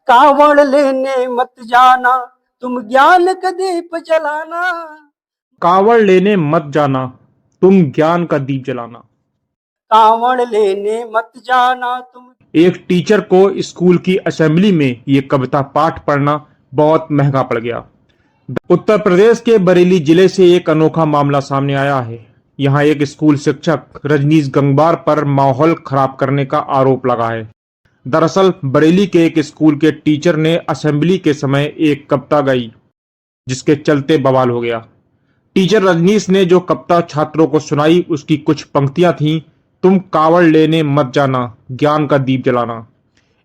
कावड़ लेने मत जाना, तुम ज्ञान का दीप जलाना। कावड़ लेने मत जाना, तुम ज्ञान का दीप जलाना। कावड़ लेने मत जाना तुम। एक टीचर को स्कूल की असेंबली में ये कविता पाठ पढ़ना बहुत महंगा पड़ गया। उत्तर प्रदेश के बरेली जिले से एक अनोखा मामला सामने आया है। यहाँ एक स्कूल शिक्षक रजनीश गंगवार पर माहौल खराब करने का आरोप लगा है। दरअसल बरेली के एक स्कूल के टीचर ने असेंबली के समय एक कविता गाई, जिसके चलते बवाल हो गया। टीचर रजनीश ने जो कविता छात्रों को सुनाई उसकी कुछ पंक्तियां थीं, तुम कावड़ लेने मत जाना, ज्ञान का दीप जलाना।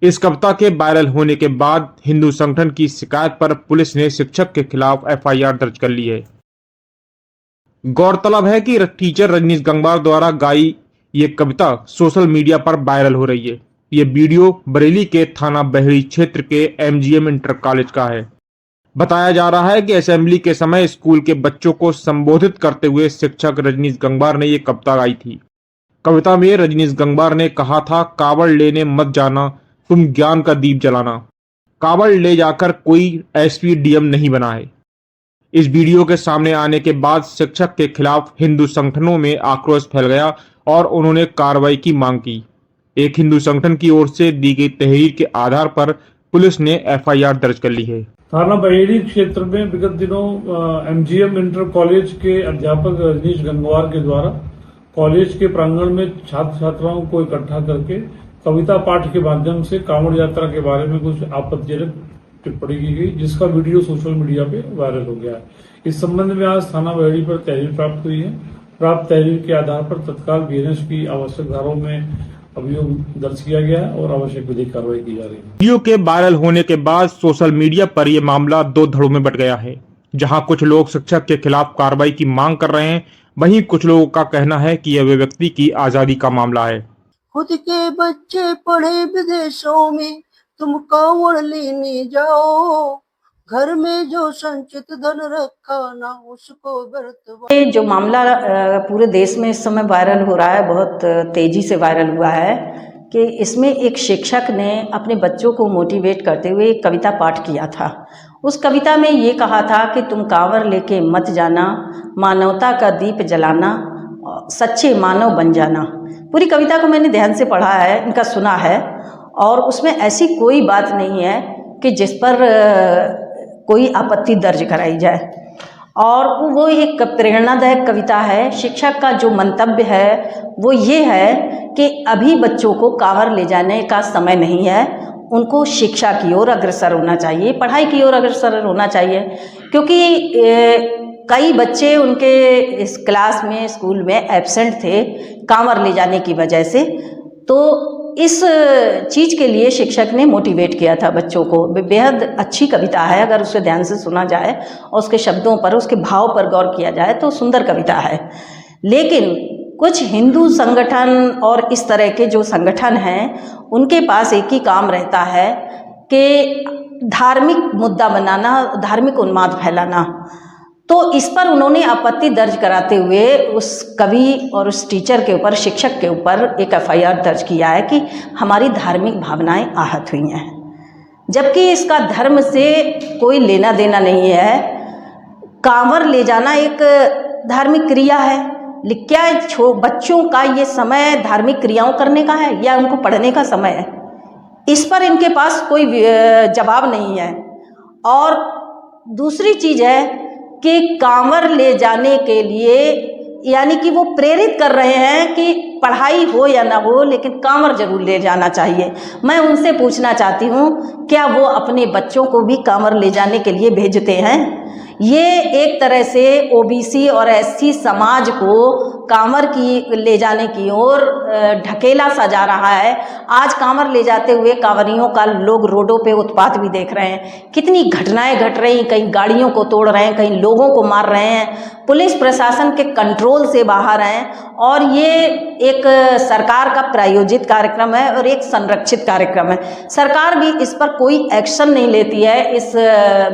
इस कविता के वायरल होने के बाद हिंदू संगठन की शिकायत पर पुलिस ने शिक्षक के खिलाफ एफआईआर दर्ज कर ली है। गौरतलब है कि टीचर रजनीश गंगवार द्वारा गाई ये कविता सोशल मीडिया पर वायरल हो रही है। ये वीडियो बरेली के थाना बहेड़ी क्षेत्र के एमजीएम इंटर कॉलेज का है। बताया जा रहा है कि असेंबली के समय स्कूल के बच्चों को संबोधित करते हुए शिक्षक रजनीश गंगवार ने ये कविता गाई थी। कविता में रजनीश गंगवार ने कहा था, कावड़ लेने मत जाना, तुम ज्ञान का दीप जलाना। कावड़ ले जाकर कोई एसपी डीएम नहीं बना है। इस वीडियो के सामने आने के बाद शिक्षक के खिलाफ हिंदू संगठनों में आक्रोश फैल गया और उन्होंने कार्रवाई की मांग की। एक हिंदू संगठन की ओर से दी गई तहरीर के आधार पर पुलिस ने एफआईआर दर्ज कर ली है। थाना बहेड़ी क्षेत्र में विगत दिनों एमजीएम इंटर कॉलेज के अध्यापक रजनीश गंगवार के द्वारा कॉलेज के प्रांगण में छात्र छात्राओं को इकट्ठा करके कविता पाठ के माध्यम से कांवड़ यात्रा के बारे में कुछ आपत्तिजनक टिप्पणी की गई, जिसका वीडियो सोशल मीडिया पे वायरल हो गया है। इस संबंध में आज थाना बहेड़ी पर तहरीर प्राप्त हुई है। प्राप्त तहरीर के आधार पर तत्काल बीएनएस की आवश्यक धाराओं में अभियोग दर्ज किया गया है और आवश्यक विधिक कार्रवाई की जा रही है। वीडियो के वायरल होने के बाद सोशल मीडिया पर यह मामला दो धड़ों में बंट गया है। जहां कुछ लोग शिक्षक के खिलाफ कार्रवाई की मांग कर रहे हैं, वहीं कुछ लोगों का कहना है कि यह व्यक्ति की आजादी का मामला है। खुद के बच्चे पढ़े विदेशों में, तुम कावड़ लेने जाओ। घर में जो संचित धन रखा ना उसको बर्तवा। ये जो मामला पूरे देश में इस समय वायरल हो रहा है, बहुत तेजी से वायरल हुआ है कि इसमें एक शिक्षक ने अपने बच्चों को मोटिवेट करते हुए एक कविता पाठ किया था। उस कविता में ये कहा था कि तुम कांवड़ लेके मत जाना, मानवता का दीप जलाना, सच्चे मानव बन जाना। पूरी कविता को मैंने ध्यान से पढ़ा है, इनका सुना है, और उसमें ऐसी कोई बात नहीं है कि जिस पर कोई आपत्ति दर्ज कराई जाए। और वो एक प्रेरणादायक कविता है। शिक्षक का जो मंतव्य है वो ये है कि अभी बच्चों को कांवड़ ले जाने का समय नहीं है, उनको शिक्षा की ओर अग्रसर होना चाहिए, पढ़ाई की ओर अग्रसर होना चाहिए। क्योंकि कई बच्चे उनके इस क्लास में स्कूल में एब्सेंट थे कांवड़ ले जाने की वजह से, तो इस चीज़ के लिए शिक्षक ने मोटिवेट किया था बच्चों को। बेहद अच्छी कविता है, अगर उसे ध्यान से सुना जाए और उसके शब्दों पर, उसके भाव पर गौर किया जाए तो सुंदर कविता है। लेकिन कुछ हिंदू संगठन और इस तरह के जो संगठन हैं, उनके पास एक ही काम रहता है कि धार्मिक मुद्दा बनाना, धार्मिक उन्माद फैलाना। तो इस पर उन्होंने आपत्ति दर्ज कराते हुए उस कवि और उस टीचर के ऊपर, शिक्षक के ऊपर एक एफआईआर दर्ज किया है कि हमारी धार्मिक भावनाएं आहत हुई हैं, जबकि इसका धर्म से कोई लेना देना नहीं है। कांवड़ ले जाना एक धार्मिक क्रिया है। क्या बच्चों का ये समय धार्मिक क्रियाओं करने का है या उनको पढ़ने का समय है? इस पर इनके पास कोई जवाब नहीं है। और दूसरी चीज़ है कि कांवड़ ले जाने के लिए, यानी कि वो प्रेरित कर रहे हैं कि पढ़ाई हो या ना हो लेकिन कांवड़ जरूर ले जाना चाहिए। मैं उनसे पूछना चाहती हूँ, क्या वो अपने बच्चों को भी कांवड़ ले जाने के लिए भेजते हैं? ये एक तरह से ओबीसी और एससी समाज को कांवड़ की ले जाने की ओर ढकेला सा जा रहा है। आज कांवड़ ले जाते हुए कांवड़ियों का लोग रोडों पे उत्पात भी देख रहे हैं। कितनी घटनाएं घट रही, कहीं गाड़ियों को तोड़ रहे हैं, कहीं लोगों को मार रहे हैं, पुलिस प्रशासन के कंट्रोल से बाहर हैं। और ये एक सरकार का प्रायोजित कार्यक्रम है और एक संरक्षित कार्यक्रम है। सरकार भी इस पर कोई एक्शन नहीं लेती है। इस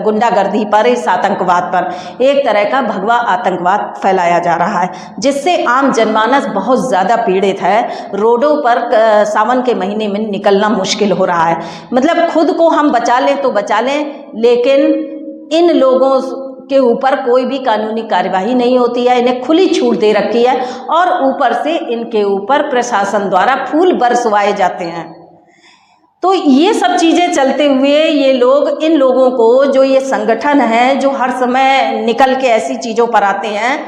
गुंडागर्दी पर, इस आतंकवाद पर एक तरह का भगवा आतंकवाद फैलाया जा रहा है, जिससे जिससे आम जनमानस बहुत ज़्यादा पीड़ित है। रोडों पर सावन के महीने में निकलना मुश्किल हो रहा है। मतलब खुद को हम बचा लें तो बचा लें, लेकिन इन लोगों के ऊपर कोई भी कानूनी कार्यवाही नहीं होती है, इन्हें खुली छूट दे रखी है और ऊपर से इनके ऊपर प्रशासन द्वारा फूल बरसवाए जाते हैं। तो ये सब चीज़ें चलते हुए ये लोग, इन लोगों को, जो ये संगठन है जो हर समय निकल के ऐसी चीज़ों पर आते हैं,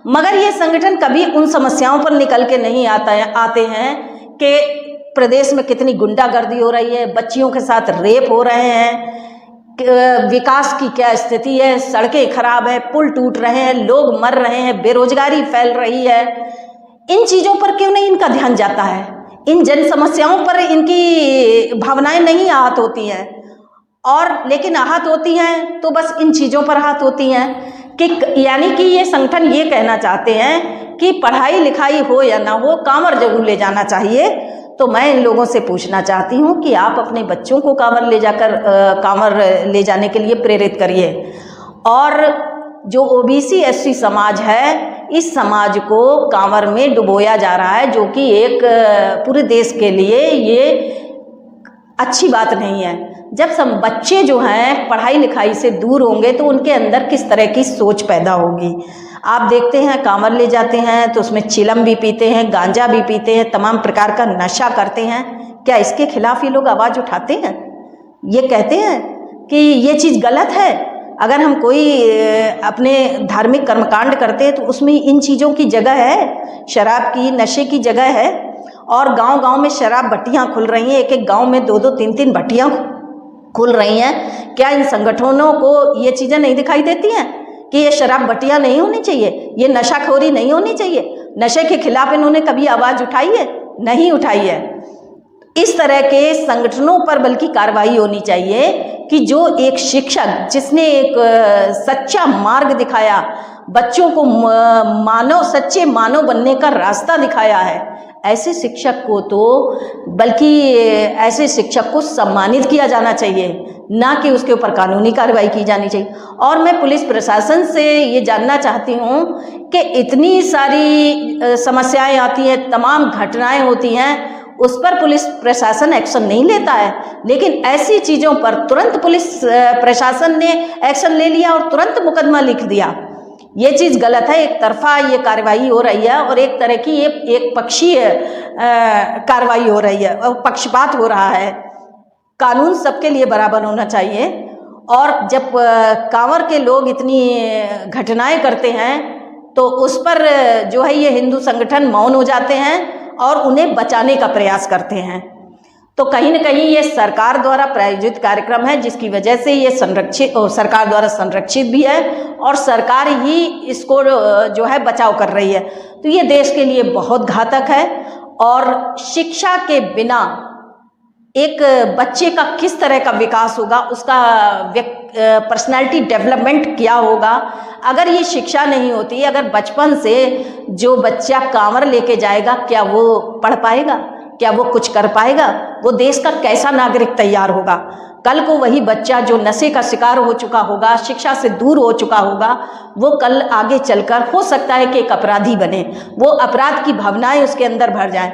मगर ये संगठन कभी उन समस्याओं पर निकल के नहीं आते हैं कि प्रदेश में कितनी गुंडागर्दी हो रही है, बच्चियों के साथ रेप हो रहे हैं, विकास की क्या स्थिति है, सड़कें खराब है, पुल टूट रहे हैं, लोग मर रहे हैं, बेरोजगारी फैल रही है। इन चीज़ों पर क्यों नहीं इनका ध्यान जाता है? इन जन समस्याओं पर इनकी भावनाएं नहीं आहत होती हैं, और लेकिन आहत होती हैं तो बस इन चीज़ों पर आहत होती हैं कि यानी कि ये संगठन ये कहना चाहते हैं कि पढ़ाई लिखाई हो या ना हो, कांवर जरूर ले जाना चाहिए। तो मैं इन लोगों से पूछना चाहती हूँ कि आप अपने बच्चों को कांवर ले जाने के लिए प्रेरित करिए। और जो ओबीसी एससी समाज है, इस समाज को कांवर में डुबोया जा रहा है, जो कि एक पूरे देश के लिए ये अच्छी बात नहीं है। जब सब बच्चे जो हैं पढ़ाई लिखाई से दूर होंगे तो उनके अंदर किस तरह की सोच पैदा होगी। आप देखते हैं कांवर ले जाते हैं तो उसमें चिलम भी पीते हैं, गांजा भी पीते हैं, तमाम प्रकार का नशा करते हैं। क्या इसके खिलाफ ये लोग आवाज़ उठाते हैं? ये कहते हैं कि ये चीज़ गलत है? अगर हम कोई अपने धार्मिक कर्मकांड करते हैं तो उसमें इन चीज़ों की जगह है, शराब की, नशे की जगह है। और गांव-गांव में शराब भट्टियाँ खुल रही हैं, एक-एक गांव में 2-2 3-3 भट्टियाँ खुल रही हैं। क्या इन संगठनों को ये चीज़ें नहीं दिखाई देती हैं कि ये शराब भट्टियाँ नहीं होनी चाहिए, ये नशाखोरी नहीं होनी चाहिए? नशे के खिलाफ इन्होंने कभी आवाज़ उठाई है? नहीं उठाई है। इस तरह के संगठनों पर बल्कि कार्रवाई होनी चाहिए कि जो एक शिक्षक जिसने एक सच्चा मार्ग दिखाया, बच्चों को सच्चे मानव बनने का रास्ता दिखाया है, ऐसे शिक्षक को ऐसे शिक्षक को सम्मानित किया जाना चाहिए, ना कि उसके ऊपर कानूनी कार्रवाई की जानी चाहिए। और मैं पुलिस प्रशासन से ये जानना चाहती हूँ कि इतनी सारी समस्याएं आती हैं, तमाम घटनाएं होती हैं, उस पर पुलिस प्रशासन एक्शन नहीं लेता है, लेकिन ऐसी चीज़ों पर तुरंत पुलिस प्रशासन ने एक्शन ले लिया और तुरंत मुकदमा लिख दिया। ये चीज़ गलत है। एक तरफा ये कार्रवाई हो रही है और एक तरह की ये एक पक्षीय कार्रवाई हो रही है और पक्षपात हो रहा है। कानून सबके लिए बराबर होना चाहिए। और जब कांवर के लोग इतनी घटनाएं करते हैं तो उस पर जो है ये हिंदू संगठन मौन हो जाते हैं और उन्हें बचाने का प्रयास करते हैं। तो कहीं न कहीं ये सरकार द्वारा प्रायोजित कार्यक्रम है, जिसकी वजह से ये सरकार द्वारा संरक्षित भी है और सरकार ही इसको जो है बचाव कर रही है। तो ये देश के लिए बहुत घातक है। और शिक्षा के बिना एक बच्चे का किस तरह का विकास होगा, उसका पर्सनैलिटी डेवलपमेंट क्या होगा, अगर ये शिक्षा नहीं होती, अगर बचपन से जो बच्चा कांवर लेके जाएगा, क्या वो पढ़ पाएगा? क्या वो कुछ कर पाएगा? वो देश का कैसा नागरिक तैयार होगा? कल को वही बच्चा जो नशे का शिकार हो चुका होगा, शिक्षा से दूर हो चुका होगा, वो कल आगे चलकर हो सकता है कि एक अपराधी बने, वो अपराध की भावनाएं उसके अंदर भर जाएं।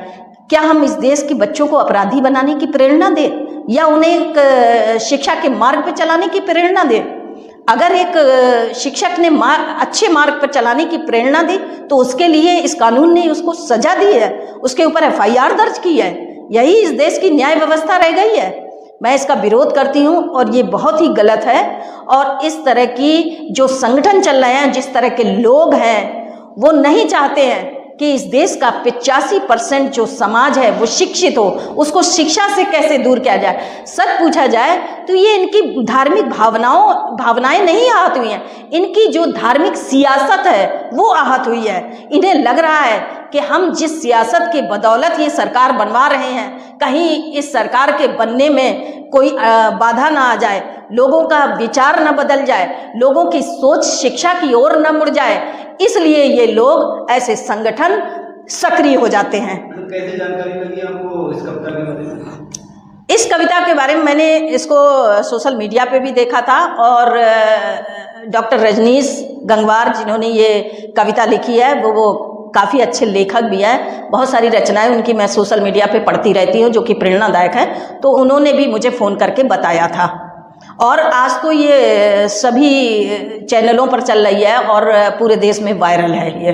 क्या हम इस देश के बच्चों को अपराधी बनाने की प्रेरणा दें या उन्हें एक शिक्षा के मार्ग पर चलाने की प्रेरणा दें? अगर एक शिक्षक ने अच्छे मार्ग पर चलाने की प्रेरणा दी तो उसके लिए इस कानून ने उसको सजा दी है, उसके ऊपर FIR दर्ज की है। यही इस देश की न्याय व्यवस्था रह गई है। मैं इसका विरोध करती हूँ और ये बहुत ही गलत है। और इस तरह की जो संगठन चल रहे हैं, जिस तरह के लोग हैं, वो नहीं चाहते हैं कि इस देश का 85% जो समाज है वो शिक्षित हो, उसको शिक्षा से कैसे दूर किया जाए। सच पूछा जाए तो ये इनकी धार्मिक भावनाएं नहीं आहत हुई हैं, इनकी जो धार्मिक सियासत है वो आहत हुई है। इन्हें लग रहा है कि हम जिस सियासत के बदौलत ये सरकार बनवा रहे हैं, कहीं इस सरकार के बनने में कोई बाधा ना आ जाए, लोगों का विचार न बदल जाए, लोगों की सोच शिक्षा की ओर न मुड़ जाए, इसलिए ये लोग ऐसे संगठन सक्रिय हो जाते हैं। कैसे जानकारी लगी आपको इस कविता के बारे में? इस कविता के बारे में मैंने इसको सोशल मीडिया पे भी देखा था और डॉक्टर रजनीश गंगवार जिन्होंने ये कविता लिखी है वो काफ़ी अच्छे लेखक भी हैं, बहुत सारी रचनाएं उनकी मैं सोशल मीडिया पे पढ़ती रहती हूँ जो कि प्रेरणादायक है। तो उन्होंने भी मुझे फ़ोन करके बताया था और आज तो ये सभी चैनलों पर चल रही है और पूरे देश में वायरल है ये।